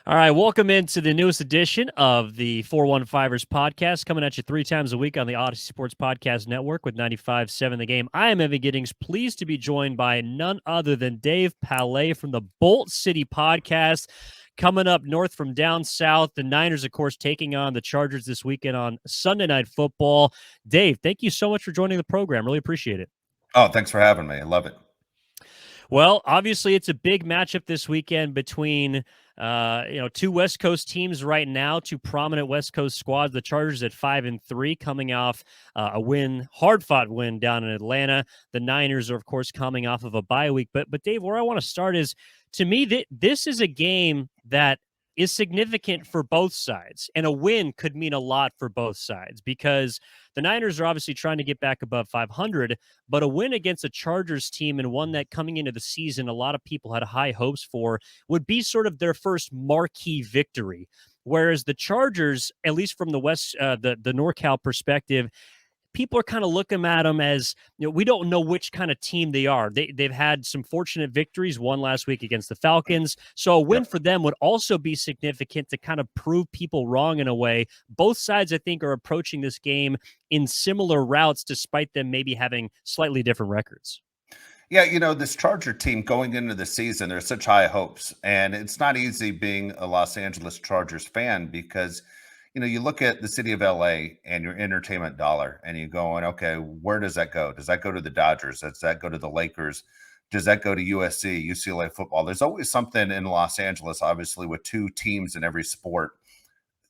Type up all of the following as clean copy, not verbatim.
All right, welcome into the newest edition of the 415ers podcast, coming at you 3 times a week on the Audacy Sports Podcast Network with 95.7 The Game. I am Evan Giddings, pleased to be joined by none other than Dave Palet from the Bolt City Podcast. Coming up north from down south, the Niners, of course, taking on the Chargers this weekend on Sunday Night Football. Dave, thank you so much for joining the program. Really appreciate it. Oh, thanks for having me. I love it. Well, obviously, it's a big matchup this weekend between two West Coast teams right now, two prominent West Coast squads. The Chargers at 5-3, coming off a win, hard-fought win down in Atlanta. The Niners are, of course, coming off of a bye week. But Dave, where I want to start is, to me, this is a game that is significant for both sides, and a win could mean a lot for both sides because the Niners are obviously trying to get back above 500, but a win against a Chargers team, and one that coming into the season a lot of people had high hopes for, would be sort of their first marquee victory. Whereas the Chargers, at least from the the NorCal perspective, people are kind of looking at them as, we don't know which kind of team they are. They've had some fortunate victories, one last week against the Falcons. So a win for them would also be significant to kind of prove people wrong in a way. Both sides, I think, are approaching this game in similar routes, despite them maybe having slightly different records. Yeah, this Charger team going into the season, there's such high hopes. And it's not easy being a Los Angeles Chargers fan because, you look at the city of LA and your entertainment dollar and you're going, okay, where does that go? Does that go to the Dodgers? Does that go to the Lakers? Does that go to USC, UCLA football? There's always something in Los Angeles, obviously, with two teams in every sport.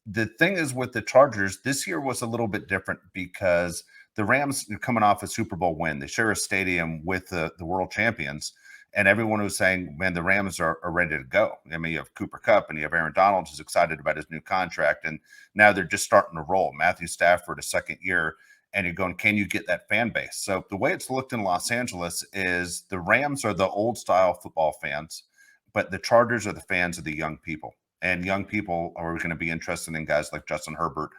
The thing is with the Chargers, this year was a little bit different because the Rams are coming off a Super Bowl win. They share a stadium with the world champions. And everyone was saying, man, the Rams are ready to go. I mean, you have Cooper Kupp and you have Aaron Donald, who's excited about his new contract. And now they're just starting to roll. Matthew Stafford, a second year. And you're going, can you get that fan base? So the way it's looked in Los Angeles is the Rams are the old style football fans, but the Chargers are the fans of the young people. And young people are going to be interested in guys like Justin Herbert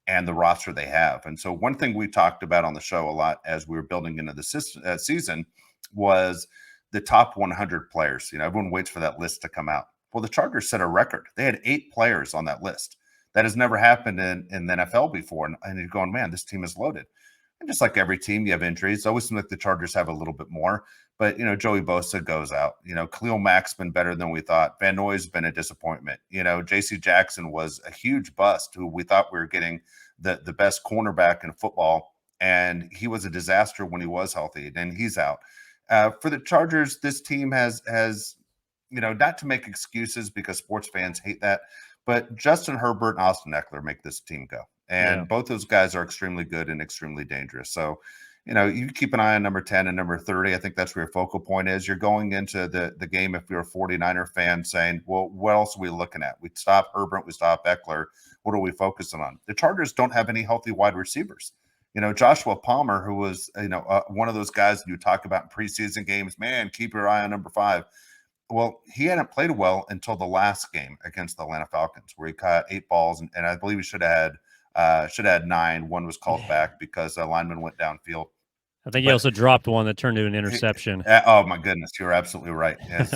and the roster they have. And so one thing we talked about on the show a lot as we were building into the season was the top 100 players. Everyone waits for that list to come out. Well, the Chargers set a record. They had 8 players on that list. That has never happened in the NFL before. And you're going, man, this team is loaded. And just like every team, you have injuries. It always seems like the Chargers have a little bit more. But, Joey Bosa goes out. Khalil Mack's been better than we thought. Van Noy's been a disappointment. J.C. Jackson was a huge bust who we thought we were getting the best cornerback in football. And he was a disaster when he was healthy. And he's out. For the Chargers, this team has not to make excuses because sports fans hate that, but Justin Herbert and Austin Ekeler make this team go. And both those guys are extremely good and extremely dangerous. So, you keep an eye on number 10 and number 30. I think that's where your focal point is. You're going into the game, if you're a 49er fan, saying, well, what else are we looking at? We stop Herbert, we stop Ekeler. What are we focusing on? The Chargers don't have any healthy wide receivers. Joshua Palmer, who was, one of those guys you talk about in preseason games, man, keep your eye on number 5. Well, he hadn't played well until the last game against the Atlanta Falcons, where he caught 8 balls, and I believe he should have had 9. One was called back because a lineman went downfield. I think he also dropped one that turned into an interception. Oh my goodness, you're absolutely right. As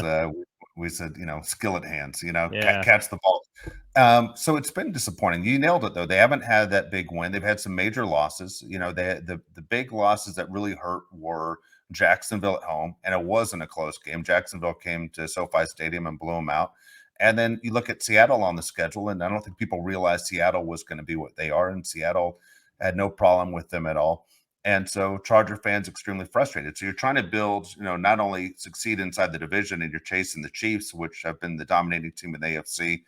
we said, skillet hands, catch the ball. So it's been disappointing. You nailed it though. They haven't had that big win. They've had some major losses. The big losses that really hurt were Jacksonville at home, and it wasn't a close game. Jacksonville came to SoFi Stadium and blew them out. And then you look at Seattle on the schedule, and I don't think people realized Seattle was going to be what they are, and Seattle had no problem with them at all. And so Charger fans extremely frustrated. So you're trying to build, not only succeed inside the division and you're chasing the Chiefs, which have been the dominating team in the AFC,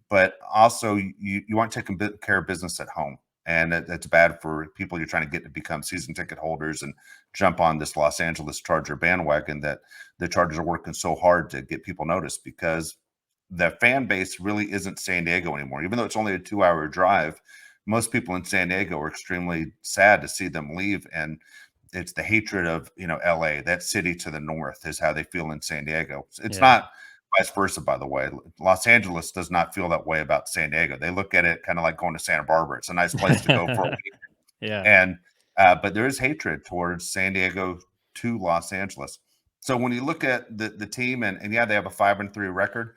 but also you want to take care of business at home. And that's bad for people you're trying to get to become season ticket holders and jump on this Los Angeles Charger bandwagon that the Chargers are working so hard to get people noticed, because the fan base really isn't San Diego anymore. Even though it's only a 2-hour drive, most people in San Diego are extremely sad to see them leave. And it's the hatred of, LA, that city to the north, is how they feel in San Diego. It's not vice versa, by the way. Los Angeles does not feel that way about San Diego. They look at it kind of like going to Santa Barbara. It's a nice place to go for a week. And, but there is hatred towards San Diego to Los Angeles. So when you look at the team and they have a 5-3 record,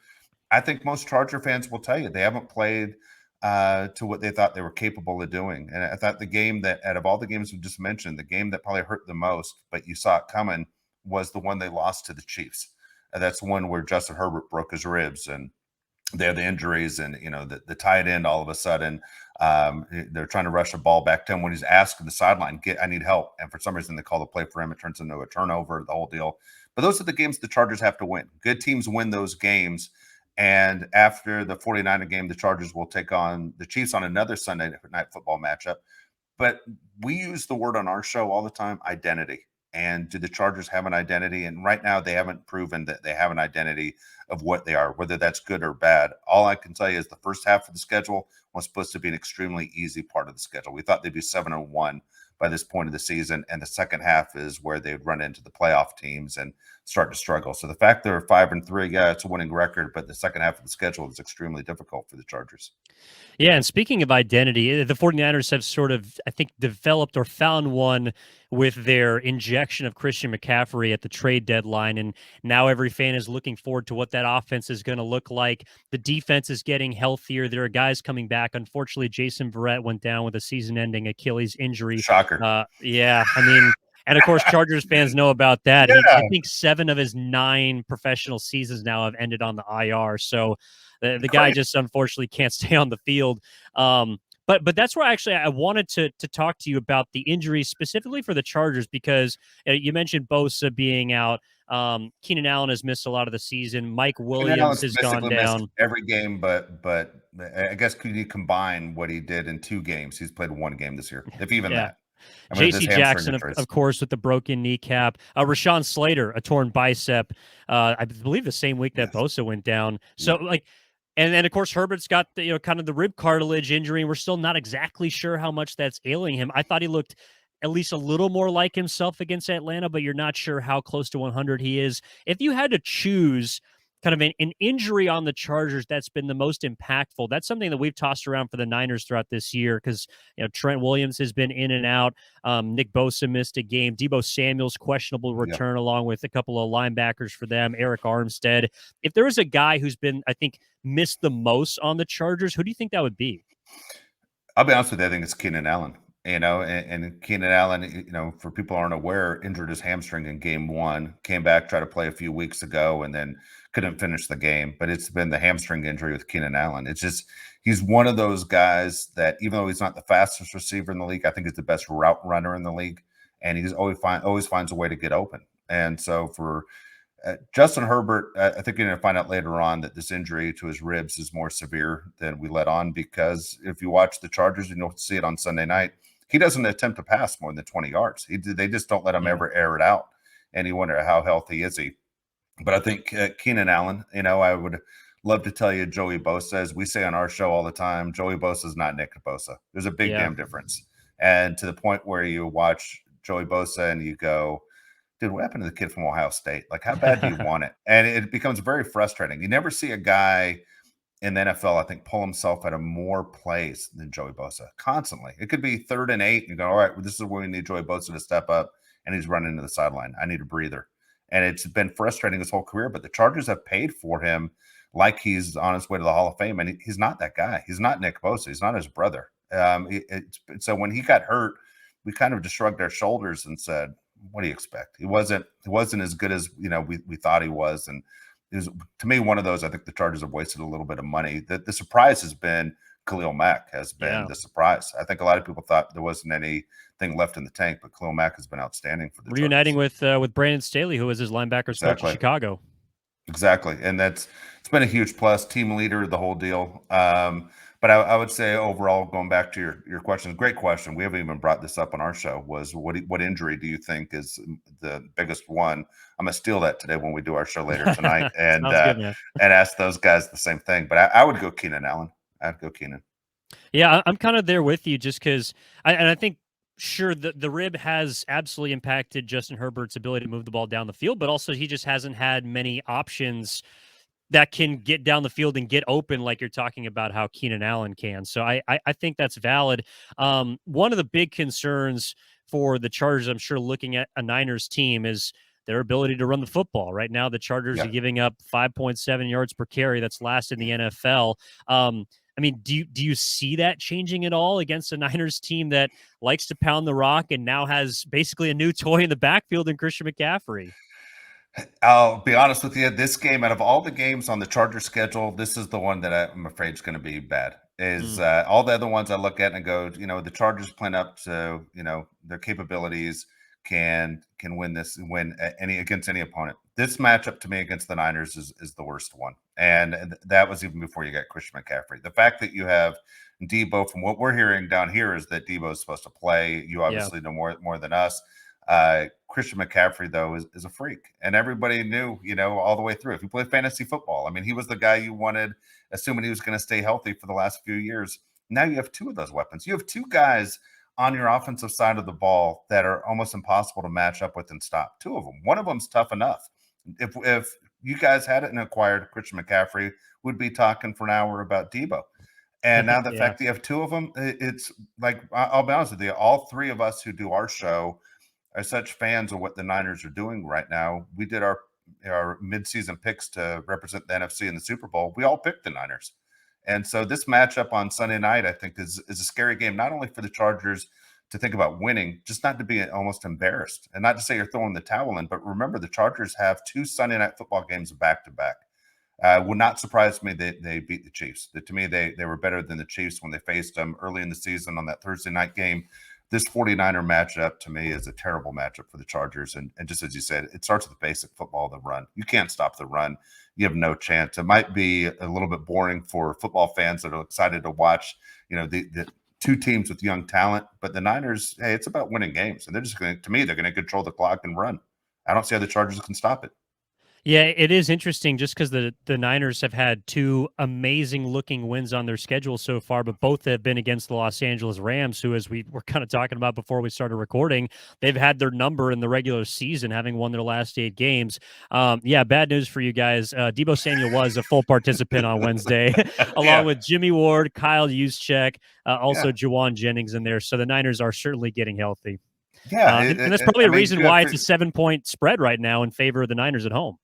I think most Charger fans will tell you they haven't played to what they thought they were capable of doing. And I thought the game that, out of all the games we just mentioned, the game that probably hurt the most, but you saw it coming, was the one they lost to the Chiefs. And that's one where Justin Herbert broke his ribs and they had the injuries, and the tight end all of a sudden, they're trying to rush the ball back to him when he's asked in the sideline, I need help. And for some reason they call the play for him. It turns into a turnover, the whole deal. But those are the games the Chargers have to win. Good teams win those games. And after the 49er game, the Chargers will take on the Chiefs on another Sunday night football matchup. But we use the word on our show all the time, identity. And do the Chargers have an identity? And right now, they haven't proven that they have an identity of what they are, whether that's good or bad. All I can tell you is the first half of the schedule was supposed to be an extremely easy part of the schedule. We thought they'd be 7-1 by this point of the season. And the second half is where they'd run into the playoff teams and start to struggle. So the fact they're 5-3, yeah, it's a winning record, but the second half of the schedule is extremely difficult for the Chargers. Yeah, and speaking of identity, the 49ers have sort of, I think, developed or found one with their injection of Christian McCaffrey at the trade deadline. And now every fan is looking forward to what that offense is going to look like. The defense is getting healthier. There are guys coming back. Unfortunately, Jason Verrett went down with a season-ending Achilles injury. Shocker. Yeah, I mean, and of course, Chargers fans know about that. I Yeah. think 7 of his 9 professional seasons now have ended on the IR. So the guy Great. just unfortunately can't stay on the field. But that's where actually I wanted to talk to you about the injuries specifically for the Chargers, because you mentioned Bosa being out. Keenan Allen has missed a lot of the season. Mike Williams has gone missed down every game, but I guess could you combine what he did in 2 games? He's played 1 game this year, if even Yeah. that. I mean, this J.C. hamstring Jackson, injuries. of course, with the broken kneecap. Rashawn Slater, a torn bicep. I believe the same week that Yes. Bosa went down. So, Yep. and then of course Herbert's got the, kind of the rib cartilage injury, and we're still not exactly sure how much that's ailing him. I thought he looked at least a little more like himself against Atlanta, but you're not sure how close to 100 he is. If you had to choose kind of an injury on the Chargers that's been the most impactful, that's something that we've tossed around for the Niners throughout this year, because Trent Williams has been in and out. Nick Bosa missed a game. Deebo Samuel's questionable Yep. return, along with a couple of linebackers for them, Eric Armstead. If there is a guy who's been, I think, missed the most on the Chargers, who do you think that would be? I'll be honest with you, I think it's Keenan Allen. And Keenan Allen, for people who aren't aware, injured his hamstring in game 1, came back, tried to play a few weeks ago, and then couldn't finish the game. But it's been the hamstring injury with Keenan Allen. It's just, he's one of those guys that, even though he's not the fastest receiver in the league, I think he's the best route runner in the league. And he's always finds a way to get open. And so for Justin Herbert, I think you're going to find out later on that this injury to his ribs is more severe than we let on, because if you watch the Chargers, you'll see it on Sunday night. He doesn't attempt to pass more than 20 yards. They just don't let him ever air it out. And you wonder, how healthy is he? But I think Keenan Allen, I would love to tell you Joey Bosa, as we say on our show all the time, Joey Bosa is not Nick Bosa. There's a big damn difference. And to the point where you watch Joey Bosa and you go, dude, what happened to the kid from Ohio State? Like, how bad do you want it? And it becomes very frustrating. You never see a guy in the NFL, I think, pull himself out of more plays than Joey Bosa constantly. It could be 3rd and 8, and you go, all right, well, this is where we need Joey Bosa to step up, and he's running to the sideline. I need a breather. And it's been frustrating his whole career, but the Chargers have paid for him like he's on his way to the Hall of Fame, and he's not that guy. He's not Nick Bosa. He's not his brother. So when he got hurt, we kind of just shrugged our shoulders and said, what do you expect? He wasn't as good as we thought he was. And it was, to me, one of those. I think the Chargers have wasted a little bit of money. The surprise has been Khalil Mack has been the surprise. I think a lot of people thought there wasn't anything left in the tank, but Khalil Mack has been outstanding for the reuniting Chargers. with Brandon Staley, who was his linebackers coach in Chicago. Exactly. And it's been a huge plus, team leader, the whole deal. But I would say overall, going back to your question, great question. We haven't even brought this up on our show, was what injury do you think is the biggest one? I'm going to steal that today when we do our show later tonight and and ask those guys the same thing. But I would go Keenan Allen. I'd go Keenan. Yeah, I'm kind of there with you, just because I think, sure, the rib has absolutely impacted Justin Herbert's ability to move the ball down the field, but also he just hasn't had many options that can get down the field and get open, like you're talking about how Keenan Allen can. So I think that's valid. One of the big concerns for the Chargers, I'm sure, looking at a Niners team, is their ability to run the football. Right now, the Chargers are Yeah. giving up 5.7 yards per carry. That's last in the NFL. I mean, do you see that changing at all against a Niners team that likes to pound the rock and now has basically a new toy in the backfield in Christian McCaffrey? I'll be honest with you. This game, out of all the games on the Chargers schedule, this is the one that I'm afraid is going to be bad. Is Mm. all the other ones I look at and go, the Chargers playing up to their capabilities, can win this, win any against any opponent. This matchup to me against the Niners is the worst one, and that was even before you got Christian McCaffrey. The fact that you have Debo, from what we're hearing down here, is that Debo is supposed to play. You Yeah. obviously know more than us. Christian McCaffrey, though, is a freak. And everybody knew, all the way through. If you play fantasy football, I mean, he was the guy you wanted, assuming he was going to stay healthy for the last few years. Now you have two of those weapons. You have two guys on your offensive side of the ball that are almost impossible to match up with and stop. Two of them. One of them's tough enough. If you guys had it and acquired Christian McCaffrey, we'd be talking for an hour about Debo. And now the Yeah. fact that you have two of them, it's like, I'll be honest with you, all three of us who do our show are such fans of what the Niners are doing right now. We did our midseason picks to represent the NFC in the Super Bowl. We all picked the Niners. And so this matchup on Sunday night, I think, is a scary game, not only for the Chargers to think about winning, just not to be almost embarrassed. And not to say you're throwing the towel in, but remember, the Chargers have two Sunday night football games back to back. Would not surprise me that they beat the Chiefs. That, to me, they were better than the Chiefs when they faced them early in the season on that Thursday night game. This 49er matchup, to me, is a terrible matchup for the Chargers. And just as you said, it starts with the basic football, the run. You can't stop the run. You have no chance. It might be a little bit boring for football fans that are excited to watch, the two teams with young talent. But the Niners, hey, it's about winning games. And they're just going to, me, they're going to control the clock and run. I don't see how the Chargers can stop it. Yeah, it is interesting just because the Niners have had two amazing looking wins on their schedule so far, but both have been against the Los Angeles Rams, who, as we were kind of talking about before we started recording, they've had their number in the regular season, having won their last 8 games. Yeah, bad news for you guys. Deebo Samuel was a full participant on Wednesday, along Yeah. with Jimmy Ward, Kyle Juszczyk, also Yeah. Juwan Jennings in there. So the Niners are certainly getting healthy. Yeah. And that's probably I a mean, reason why it's a 7-point spread right now in favor of the Niners at home.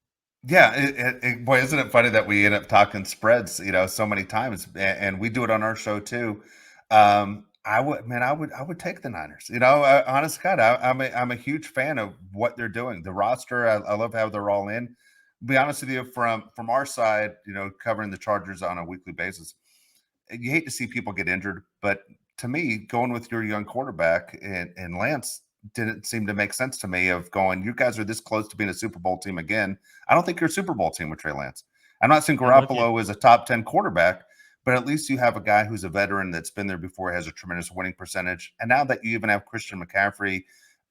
Yeah, boy, isn't it funny that we end up talking spreads, so many times, and we do it on our show too. I would take the Niners. Honest God, I'm a huge fan of what they're doing. The roster, I love how they're all in. Be honest with you, from our side, covering the Chargers on a weekly basis, you hate to see people get injured, but to me, going with your young quarterback and Lance didn't seem to make sense to me, of going, you guys are this close to being a Super Bowl team again. I don't think you're a Super Bowl team with Trey Lance. I'm not saying I'm with you. Garoppolo is a top 10 quarterback, but at least you have a guy who's a veteran that's been there before, has a tremendous winning percentage. And now that you even have Christian McCaffrey,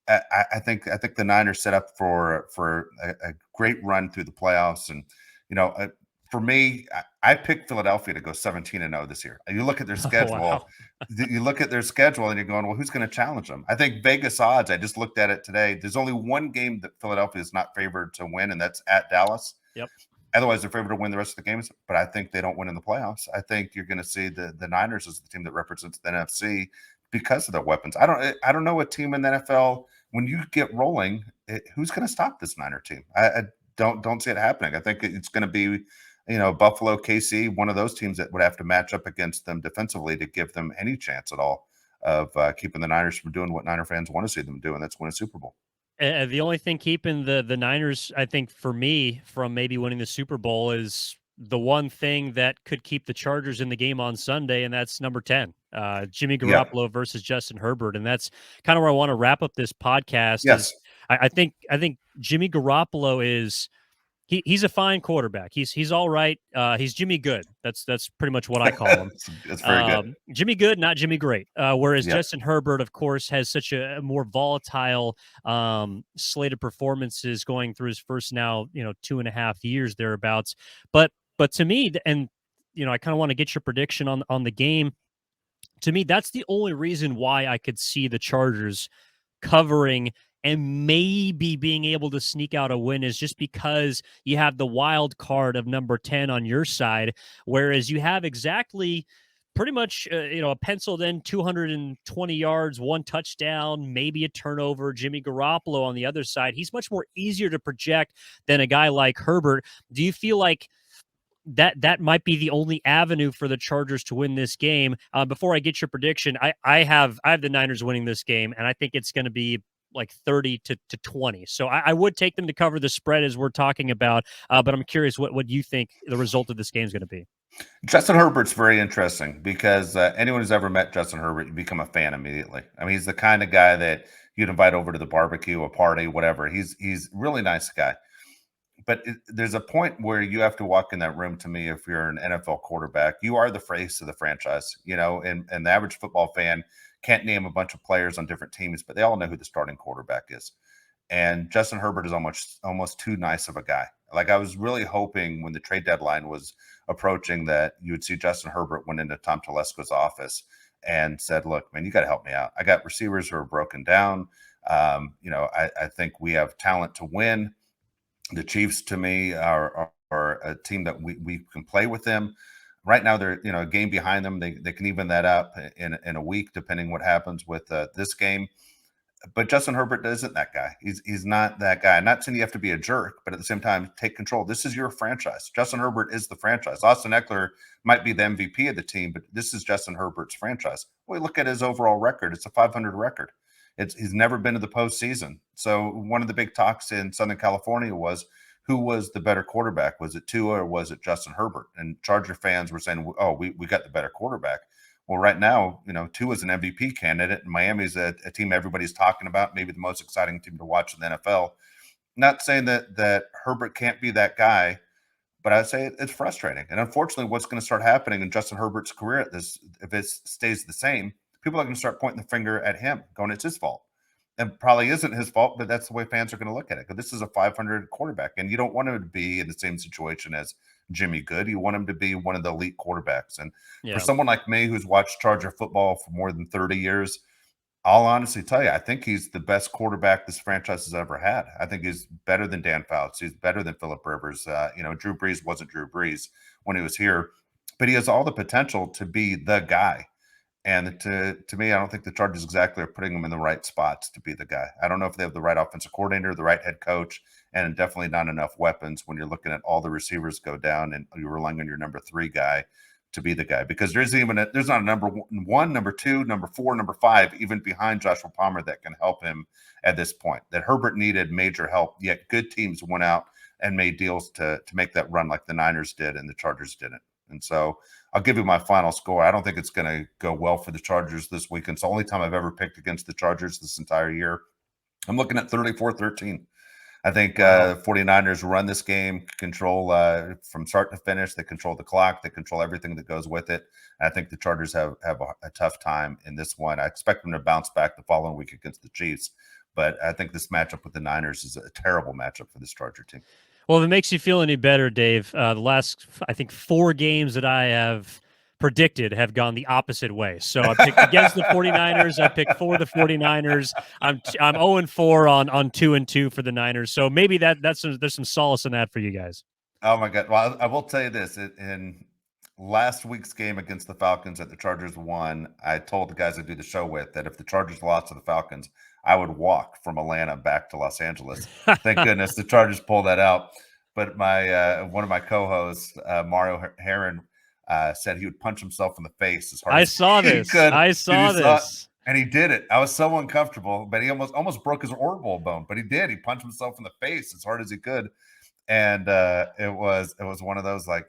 I think the Niners set up for a great run through the playoffs. And for me, I picked Philadelphia to go 17-0 this year. You look at their schedule, Wow. you look at their schedule, and you're going, well, who's going to challenge them? I think Vegas odds, I just looked at it today. There's only one game that Philadelphia is not favored to win, and that's at Dallas. Yep. Otherwise, they're favored to win the rest of the games, but I think they don't win in the playoffs. I think you're going to see the Niners as the team that represents the NFC because of their weapons. I don't know a team in the NFL, when you get rolling, who's going to stop this Niner team? I don't see it happening. I think it's going to be, Buffalo, KC, one of those teams that would have to match up against them defensively to give them any chance at all of keeping the Niners from doing what Niner fans want to see them do, and that's win a Super Bowl. The only thing keeping the Niners, I think, for me, from maybe winning the Super Bowl is the one thing that could keep the Chargers in the game on Sunday, and that's number 10, Jimmy Yeah. Garoppolo versus Justin Herbert. And that's kind of where I want to wrap up this podcast. Yes. Is I think Jimmy Garoppolo is he's a fine quarterback. He's all right. He's Jimmy Good. That's pretty much what I call him. It's very good. Jimmy Good, not Jimmy Great. Whereas Yeah. Justin Herbert, of course, has such a more volatile slate of performances going through his first now 2.5 years thereabouts. But to me, and I kind of want to get your prediction on the game. To me, that's the only reason why I could see the Chargers covering and maybe being able to sneak out a win, is just because you have the wild card of number 10 on your side, whereas you have exactly pretty much, a penciled in 220 yards, 1 touchdown, maybe a turnover. Jimmy Garoppolo on the other side, he's much more easier to project than a guy like Herbert. Do you feel like that might be the only avenue for the Chargers to win this game? Before I get your prediction, I have the Niners winning this game, and I think it's going to be like 30 to 20. So I would take them to cover the spread as we're talking about, but I'm curious what you think the result of this game is going to be. Justin Herbert's very interesting because anyone who's ever met Justin Herbert, you become a fan immediately. I mean, he's the kind of guy that you'd invite over to the barbecue, a party, whatever. He's really nice guy. But there's a point where you have to walk in that room. To me, if you're an NFL quarterback, you are the face of the franchise, and the average football fan can't name a bunch of players on different teams, but they all know who the starting quarterback is. And Justin Herbert is almost too nice of a guy. Like, I was really hoping when the trade deadline was approaching that you would see Justin Herbert went into Tom Telesco's office and said, "Look, man, you got to help me out. I got receivers who are broken down. I think we have talent to win. The Chiefs, to me, are a team that we can play with them. Right now, they're a game behind them. They can even that up in a week, depending what happens with this game. But Justin Herbert isn't that guy. He's not that guy. I'm not saying you have to be a jerk, but at the same time, take control. This is your franchise. Justin Herbert is the franchise. Austin Ekeler might be the MVP of the team, but this is Justin Herbert's franchise. We look at his overall record. It's a 500 record. He's never been to the postseason. So one of the big talks in Southern California was, who was the better quarterback? Was it Tua or was it Justin Herbert? And Charger fans were saying, "Oh, we got the better quarterback." Well, right now, Tua is an MVP candidate, and Miami's a team everybody's talking about, maybe the most exciting team to watch in the NFL. Not saying that Herbert can't be that guy, but I'd say it's frustrating. And unfortunately, what's going to start happening in Justin Herbert's career if it stays the same, people are going to start pointing the finger at him, going, "It's his fault." And probably isn't his fault, but that's the way fans are going to look at it. Because this is a 500 quarterback, and you don't want him to be in the same situation as Jimmy Good. You want him to be one of the elite quarterbacks. And for someone like me who's watched Charger football for more than 30 years, I'll honestly tell you, I think he's the best quarterback this franchise has ever had. I think he's better than Dan Fouts. He's better than Phillip Rivers. Drew Brees wasn't Drew Brees when he was here, but he has all the potential to be the guy. And to me, I don't think the Chargers exactly are putting him in the right spots to be the guy. I don't know if they have the right offensive coordinator, the right head coach, and definitely not enough weapons when you're looking at all the receivers go down and you're relying on your number 3 guy to be the guy. Because there's not a number 1, number 2, number 4, number 5, even behind Joshua Palmer that can help him at this point. That Herbert needed major help, yet good teams went out and made deals to make that run like the Niners did and the Chargers didn't. And so I'll give you my final score. I don't think it's going to go well for the Chargers this week. It's the only time I've ever picked against the Chargers this entire year. I'm looking at 34-13. I think 49ers run this game, control from start to finish. They control the clock. They control everything that goes with it. And I think the Chargers have a tough time in this one. I expect them to bounce back the following week against the Chiefs. But I think this matchup with the Niners is a terrible matchup for this Charger team. Well, if it makes you feel any better, Dave, the last, I think, 4 games that I have predicted have gone the opposite way. So I picked against the 49ers. I picked for the 49ers. I'm 0-4 on 2-2 for the Niners. So maybe there's some solace in that for you guys. Oh, my God. Well, I will tell you this. In last week's game against the Falcons that the Chargers won, I told the guys I do the show with that if the Chargers lost to the Falcons, I would walk from Atlanta back to Los Angeles. Thank goodness the Chargers pulled that out. But my one of my co-hosts, Mario Heron, said he would punch himself in the face as hard as he could. I saw this. And he did it. I was so uncomfortable, but he almost broke his orbital bone. But he did. He punched himself in the face as hard as he could. And it was one of those, like,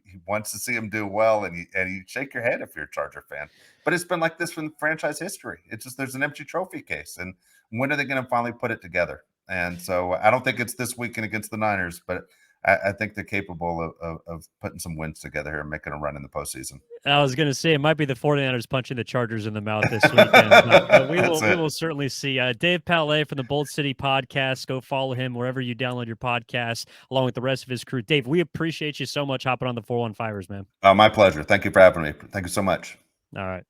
he wants to see him do well, and you shake your head if you're a Charger fan. But it's been like this from franchise history. It's just there's an empty trophy case, and when are they going to finally put it together? And so I don't think it's this weekend against the Niners, but I think they're capable of putting some wins together here and making a run in the postseason. I was going to say it might be the 49ers punching the Chargers in the mouth this weekend, but we will certainly see. Dave Palet from the Bold City Podcast. Go follow him wherever you download your podcast, along with the rest of his crew. Dave, we appreciate you so much hopping on the 415ers, man. My pleasure. Thank you for having me. Thank you so much. All right.